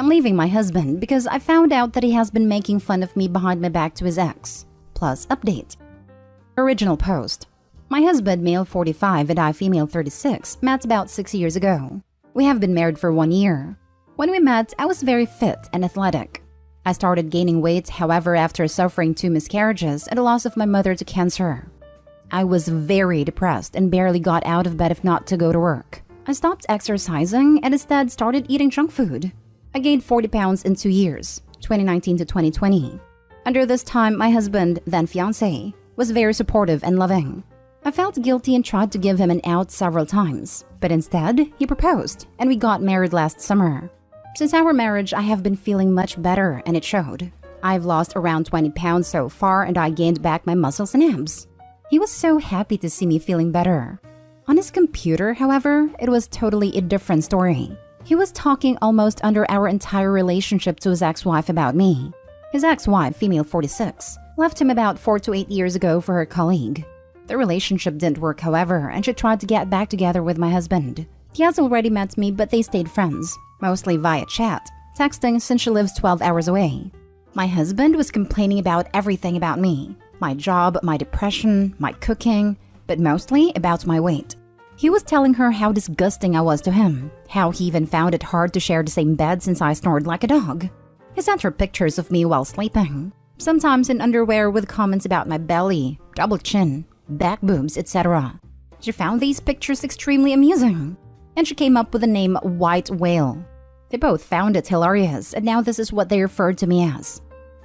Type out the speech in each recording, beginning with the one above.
I'm leaving my husband because I found out that he has been making fun of me behind my back to his ex. Plus update. Original post. My husband, male 45 and I, female 36, met about 6 years ago. We have been married for 1 year. When we met, I was very fit and athletic. I started gaining weight, however, after suffering 2 miscarriages and the loss of my mother to cancer. I was very depressed and barely got out of bed if not to go to work. I stopped exercising and instead started eating junk food. I gained 40 pounds in 2 years, 2019 to 2020. Under this time, my husband, then fiancé, was very supportive and loving. I felt guilty and tried to give him an out several times, but instead, he proposed and we got married last summer. Since our marriage, I have been feeling much better and it showed. I've lost around 20 pounds so far and I gained back my muscles and abs. He was so happy to see me feeling better. On his computer, however, it was totally a different story. He was talking almost under our entire relationship to his ex-wife about me. His ex-wife, female 46, left him about 4 to 8 years ago for her colleague. The relationship didn't work, however, and she tried to get back together with my husband. He has already met me, but they stayed friends, mostly via chat, texting since she lives 12 hours away. My husband was complaining about everything about me. My job, my depression, my cooking, but mostly about my weight. He was telling her how disgusting I was to him, how he even found it hard to share the same bed since I snored like a dog. He sent her pictures of me while sleeping, sometimes in underwear with comments about my belly, double chin, back boobs, etc. She found these pictures extremely amusing, and she came up with the name White Whale. They both found it hilarious, and now this is what they referred to me as.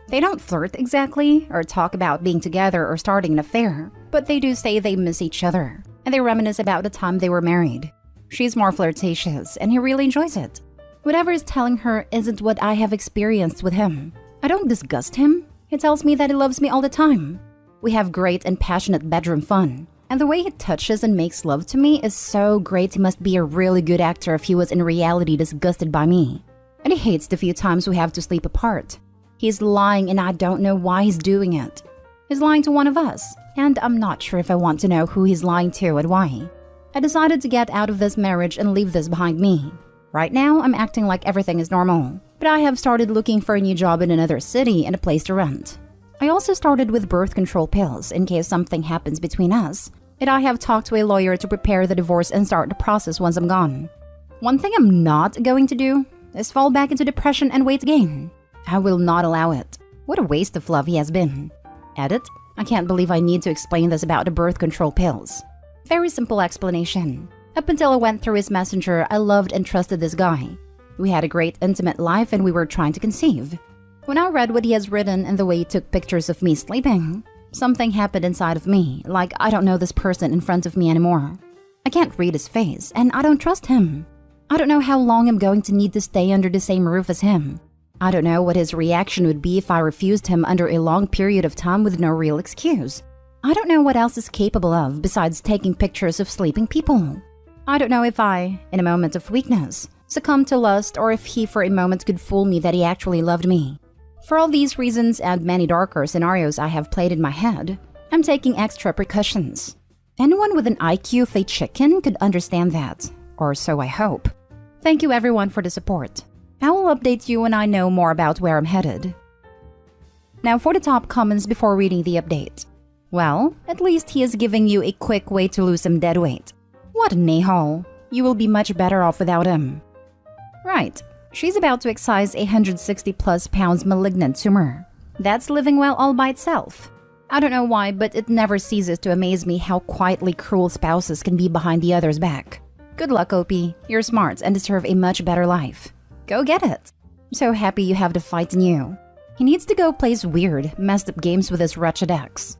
They don't flirt exactly, or talk about being together or starting an affair, but they do say they miss each other, and they reminisce about the time they were married. She's more flirtatious, and he really enjoys it. Whatever is telling her isn't what I have experienced with him. I don't disgust him. He tells me that he loves me all the time. We have great and passionate bedroom fun, and the way he touches and makes love to me is so great. He must be a really good actor if he was in reality disgusted by me. And he hates the few times we have to sleep apart. He's lying and I don't know why he's doing it. He's lying to one of us, and I'm not sure if I want to know who he's lying to and why. I decided to get out of this marriage and leave this behind me. Right now, I'm acting like everything is normal, but I have started looking for a new job in another city and a place to rent. I also started with birth control pills in case something happens between us, and I have talked to a lawyer to prepare the divorce and start the process once I'm gone. One thing I'm not going to do is fall back into depression and weight gain. I will not allow it. What a waste of love he has been. Edit. I can't believe I need to explain this about the birth control pills. Very simple explanation. Up until I went through his messenger, I loved and trusted this guy. We had a great intimate life and we were trying to conceive. When I read what he has written and the way he took pictures of me sleeping, something happened inside of me, like I don't know this person in front of me anymore. I can't read his face and I don't trust him. I don't know how long I'm going to need to stay under the same roof as him. I don't know what his reaction would be if I refused him under a long period of time with no real excuse. I don't know what else he's capable of besides taking pictures of sleeping people. I don't know if I, in a moment of weakness, succumbed to lust or if he for a moment could fool me that he actually loved me. For all these reasons and many darker scenarios I have played in my head, I'm taking extra precautions. Anyone with an IQ of a chicken could understand that, or so I hope. Thank you everyone for the support. I will update you when I know more about where I'm headed. Now for the top comments before reading the update. Well, at least he is giving you a quick way to lose some dead weight. What an a-hole. You will be much better off without him. Right. She's about to excise a 160 plus pounds malignant tumor. That's living well all by itself. I don't know why, but it never ceases to amaze me how quietly cruel spouses can be behind the other's back. Good luck, Opie. You're smart and deserve a much better life. Go get it. I'm so happy you have the fight in you. He needs to go play weird, messed up games with his wretched ex.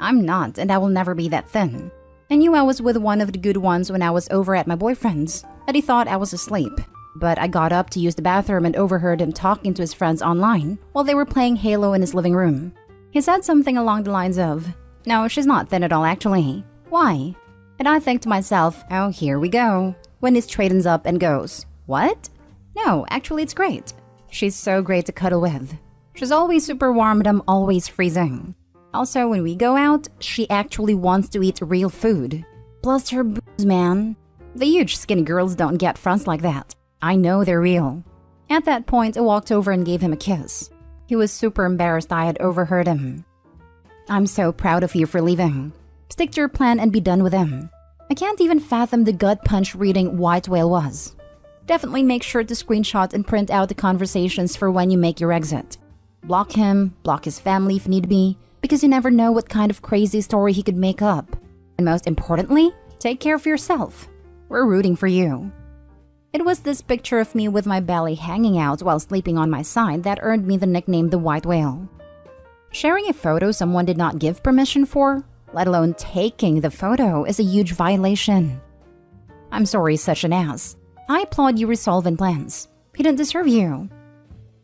I'm not, and I will never be that thin. I knew I was with one of the good ones when I was over at my boyfriend's, and he thought I was asleep. But I got up to use the bathroom and overheard him talking to his friends online while they were playing Halo in his living room. He said something along the lines of, "No, she's not thin at all actually. Why?" And I think to myself, oh, here we go. When he straightens up and goes, "What?" No, actually it's great. She's so great to cuddle with. She's always super warm and I'm always freezing. Also, when we go out, she actually wants to eat real food. Plus her boobs, man. The huge skinny girls don't get fronts like that. I know they're real. At that point, I walked over and gave him a kiss. He was super embarrassed I had overheard him. "I'm so proud of you for leaving. Stick to your plan and be done with him. I can't even fathom the gut punch reading White Whale was. Definitely make sure to screenshot and print out the conversations for when you make your exit. Block him, block his family if need be, because you never know what kind of crazy story he could make up. And most importantly, take care of yourself. We're rooting for you." It was this picture of me with my belly hanging out while sleeping on my side that earned me the nickname the White Whale. Sharing a photo someone did not give permission for, let alone taking the photo, is a huge violation. I'm sorry, such an ass. I applaud you resolving plans. He didn't deserve you.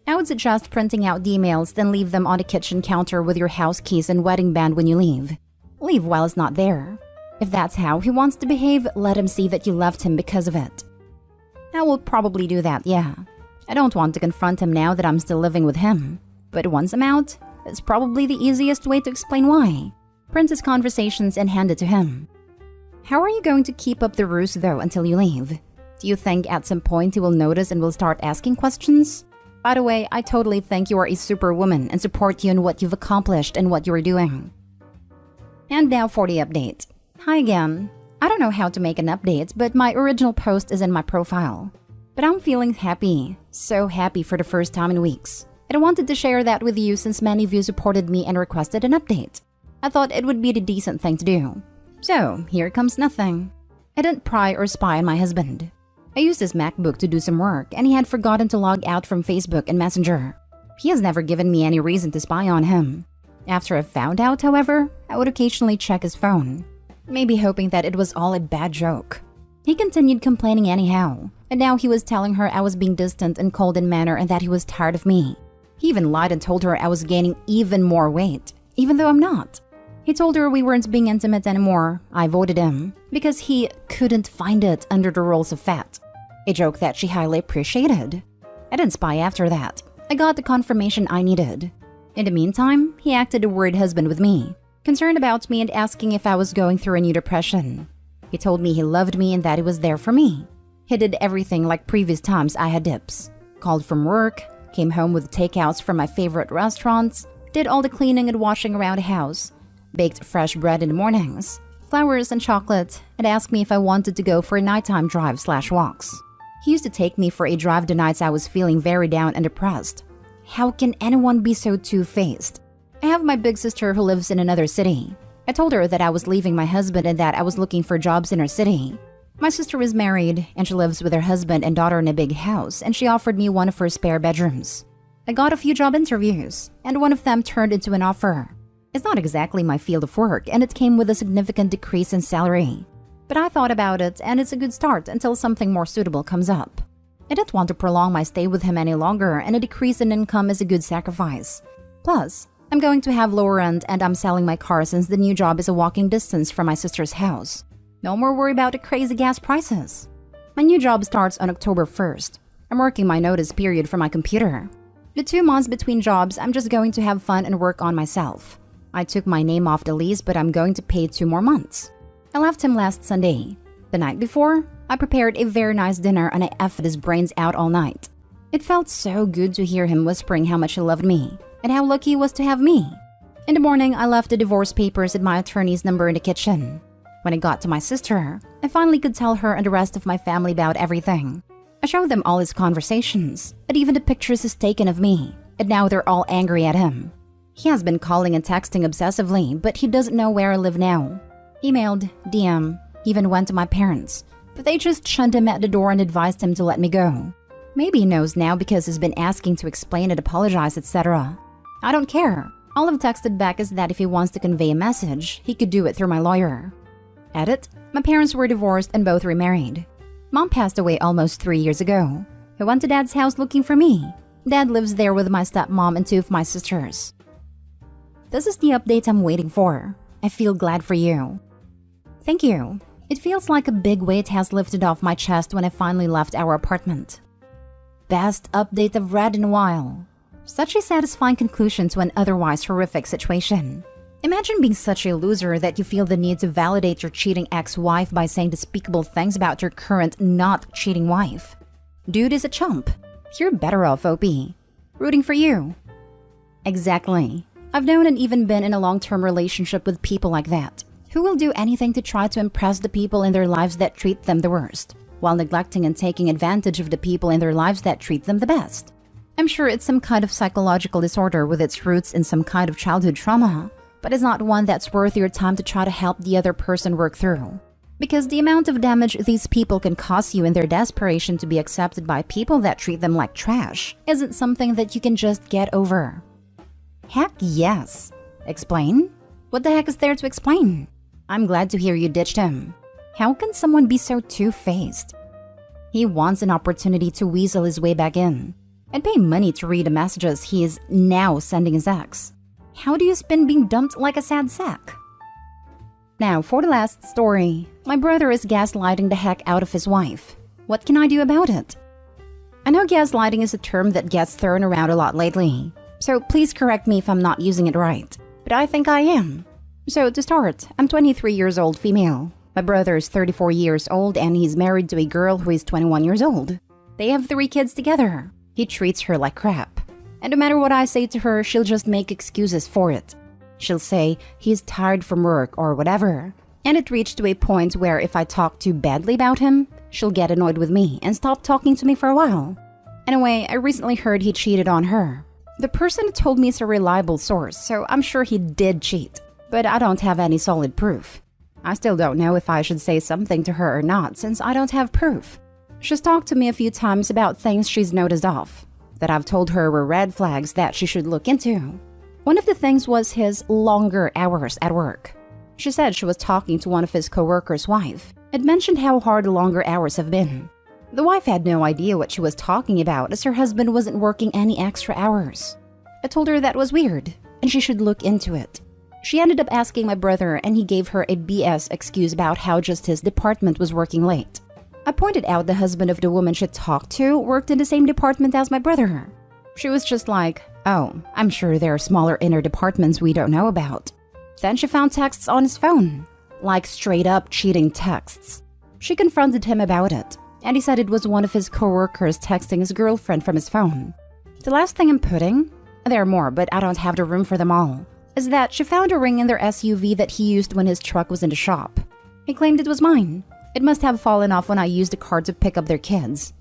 I would suggest printing out the emails, then leave them on the kitchen counter with your house keys and wedding band when you leave. Leave while it's not there. If that's how he wants to behave, let him see that you left him because of it. I will probably do that, yeah. I don't want to confront him now that I'm still living with him. But once I'm out, it's probably the easiest way to explain why. Print his conversations and hand it to him. How are you going to keep up the ruse though until you leave? Do you think at some point he will notice and will start asking questions? By the way, I totally think you are a superwoman and support you in what you've accomplished and what you are doing. And now for the update. Hi again. I don't know how to make an update, but my original post is in my profile. But I'm feeling happy, so happy for the first time in weeks. And I wanted to share that with you since many of you supported me and requested an update. I thought it would be the decent thing to do. So, here comes nothing. I didn't pry or spy on my husband. I used his MacBook to do some work, and he had forgotten to log out from Facebook and Messenger. He has never given me any reason to spy on him. After I found out, however, I would occasionally check his phone, maybe hoping that it was all a bad joke. He continued complaining anyhow, and now he was telling her I was being distant and cold in manner and that he was tired of me. He even lied and told her I was gaining even more weight, even though I'm not. He told her we weren't being intimate anymore. I avoided him because he couldn't find it under the rolls of fat, a joke that she highly appreciated. I didn't spy after that. I got the confirmation I needed. In the meantime, he acted a worried husband with me, concerned about me and asking if I was going through a new depression. He told me he loved me and that he was there for me. He did everything like previous times I had dips. Called from work, came home with takeouts from my favorite restaurants, did all the cleaning and washing around the house, baked fresh bread in the mornings, flowers and chocolate, and asked me if I wanted to go for a nighttime drive/walks. He used to take me for a drive the nights I was feeling very down and depressed. How can anyone be so two-faced? I have my big sister who lives in another city. I told her that I was leaving my husband and that I was looking for jobs in her city. My sister is married, and she lives with her husband and daughter in a big house, and she offered me one of her spare bedrooms. I got a few job interviews, and one of them turned into an offer. It's not exactly my field of work, and it came with a significant decrease in salary. But I thought about it, and it's a good start until something more suitable comes up. I didn't want to prolong my stay with him any longer, and a decrease in income is a good sacrifice. Plus, I'm going to have lower rent, and I'm selling my car since the new job is a walking distance from my sister's house. No more worry about the crazy gas prices. My new job starts on October 1st. I'm working my notice period for my computer. The 2 months between jobs, I'm just going to have fun and work on myself. I took my name off the lease, but I'm going to pay 2 more months. I left him last Sunday. The night before, I prepared a very nice dinner and I effed his brains out all night. It felt so good to hear him whispering how much he loved me and how lucky he was to have me. In the morning, I left the divorce papers and my attorney's number in the kitchen. When I got to my sister, I finally could tell her and the rest of my family about everything. I showed them all his conversations and even the pictures he's taken of me, and now they're all angry at him. He has been calling and texting obsessively, but he doesn't know where I live now. Emailed, DM, even went to my parents, but they just shunned him at the door and advised him to let me go. Maybe he knows now because he's been asking to explain and apologize, etc. I don't care. All I've texted back is that if he wants to convey a message, he could do it through my lawyer. Edit, my parents were divorced and both remarried. Mom passed away almost 3 years ago. I went to Dad's house looking for me. Dad lives there with my stepmom and 2 of my sisters. This is the update I'm waiting for. I feel glad for you. Thank you. It feels like a big weight has lifted off my chest when I finally left our apartment. Best update I've read in a while. Such a satisfying conclusion to an otherwise horrific situation. Imagine being such a loser that you feel the need to validate your cheating ex-wife by saying despicable things about your current not cheating wife. Dude is a chump. You're better off, OP. Rooting for you. Exactly. I've known and even been in a long-term relationship with people like that, who will do anything to try to impress the people in their lives that treat them the worst, while neglecting and taking advantage of the people in their lives that treat them the best. I'm sure it's some kind of psychological disorder with its roots in some kind of childhood trauma, but it's not one that's worth your time to try to help the other person work through. Because the amount of damage these people can cause you in their desperation to be accepted by people that treat them like trash isn't something that you can just get over. Heck yes. Explain? What the heck is there to explain? I'm glad to hear you ditched him. How can someone be so two-faced? He wants an opportunity to weasel his way back in and pay money to read the messages he is now sending his ex. How do you spin being dumped like a sad sack? Now, for the last story, my brother is gaslighting the heck out of his wife. What can I do about it? I know gaslighting is a term that gets thrown around a lot lately, so please correct me if I'm not using it right, but I think I am. So to start, I'm 23 years old female. My brother is 34 years old and he's married to a girl who is 21 years old. They have 3 kids together. He treats her like crap. And no matter what I say to her, she'll just make excuses for it. She'll say he's tired from work or whatever. And it reached to a point where if I talk too badly about him, she'll get annoyed with me and stop talking to me for a while. Anyway, I recently heard he cheated on her. The person told me it's a reliable source, so I'm sure he did cheat. But I don't have any solid proof. I still don't know if I should say something to her or not since I don't have proof. She's talked to me a few times about things she's noticed off, that I've told her were red flags that she should look into. One of the things was his longer hours at work. She said she was talking to one of his coworkers' wife and mentioned how hard the longer hours have been. The wife had no idea what she was talking about as her husband wasn't working any extra hours. I told her that was weird and she should look into it. She ended up asking my brother and he gave her a BS excuse about how just his department was working late. I pointed out the husband of the woman she talked to worked in the same department as my brother. She was just like, oh, I'm sure there are smaller inner departments we don't know about. Then she found texts on his phone, like straight up cheating texts. She confronted him about it, and he said it was one of his coworkers texting his girlfriend from his phone. The last thing I'm putting, there are more but I don't have the room for them all, is that she found a ring in their SUV that he used when his truck was in the shop. He claimed it was mine. It must have fallen off when I used the car to pick up their kids.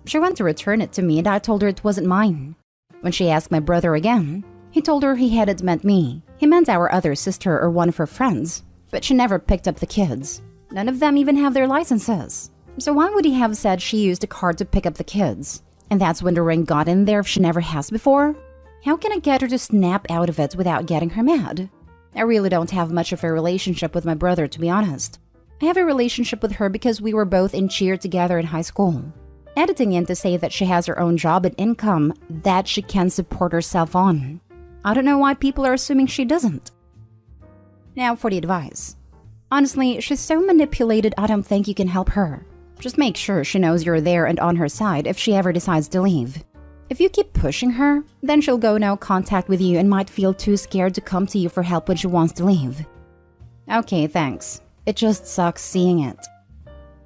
She went to return it to me and I told her it wasn't mine. When she asked my brother again, he told her he hadn't meant me. He meant our other sister or one of her friends, but she never picked up the kids. None of them even have their licenses. So why would he have said she used a car to pick up the kids? And that's when the ring got in there if she never has before? How can I get her to snap out of it without getting her mad? I really don't have much of a relationship with my brother, to be honest. I have a relationship with her because we were both in cheer together in high school. Editing in to say that she has her own job and income that she can support herself on. I don't know why people are assuming she doesn't. Now for the advice. Honestly, she's so manipulated I don't think you can help her. Just make sure she knows you're there and on her side if she ever decides to leave. If you keep pushing her, then she'll go no contact with you and might feel too scared to come to you for help when she wants to leave. Okay, thanks. It just sucks seeing it.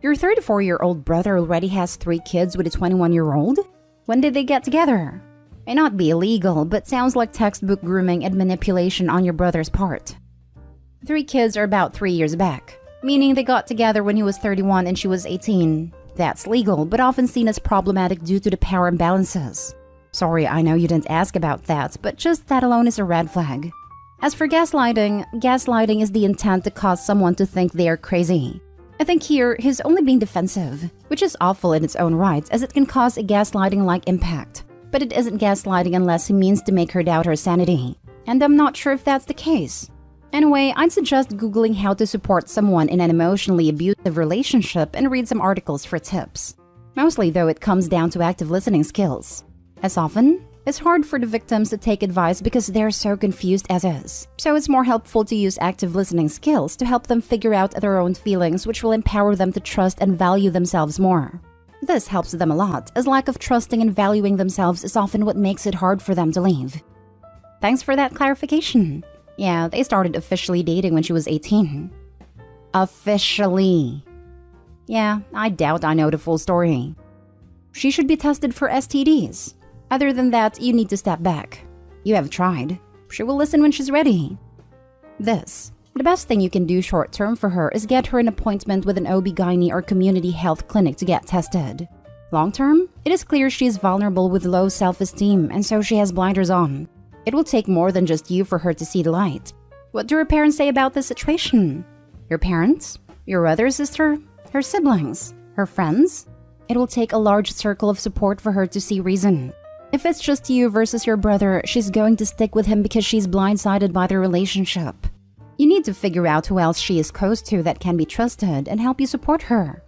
Your 34-year-old brother already has 3 kids with a 21-year-old? When did they get together? May not be illegal, but sounds like textbook grooming and manipulation on your brother's part. 3 kids are about 3 years back, meaning they got together when he was 31 and she was 18. That's legal, but often seen as problematic due to the power imbalances. Sorry, I know you didn't ask about that, but just that alone is a red flag. As for gaslighting is the intent to cause someone to think they are crazy. I think here, he's only being defensive, which is awful in its own right as it can cause a gaslighting-like impact. But it isn't gaslighting unless he means to make her doubt her sanity. And I'm not sure if that's the case. Anyway, I'd suggest Googling how to support someone in an emotionally abusive relationship and read some articles for tips. Mostly, though, it comes down to active listening skills. As often, it's hard for the victims to take advice because they're so confused as is. So it's more helpful to use active listening skills to help them figure out their own feelings, which will empower them to trust and value themselves more. This helps them a lot, as lack of trusting and valuing themselves is often what makes it hard for them to leave. Thanks for that clarification. Yeah, they started officially dating when she was 18. Officially. Yeah, I doubt I know the full story. She should be tested for STDs. Other than that, you need to step back. You have tried. She will listen when she's ready. The best thing you can do short-term for her is get her an appointment with an OB/GYN or community health clinic to get tested. Long-term, it is clear she is vulnerable with low self-esteem and so she has blinders on. It will take more than just you for her to see the light. What do her parents say about this situation? Your parents? Your other sister? Her siblings? Her friends? It will take a large circle of support for her to see reason. If it's just you versus your brother, she's going to stick with him because she's blindsided by the relationship. You need to figure out who else she is close to that can be trusted and help you support her.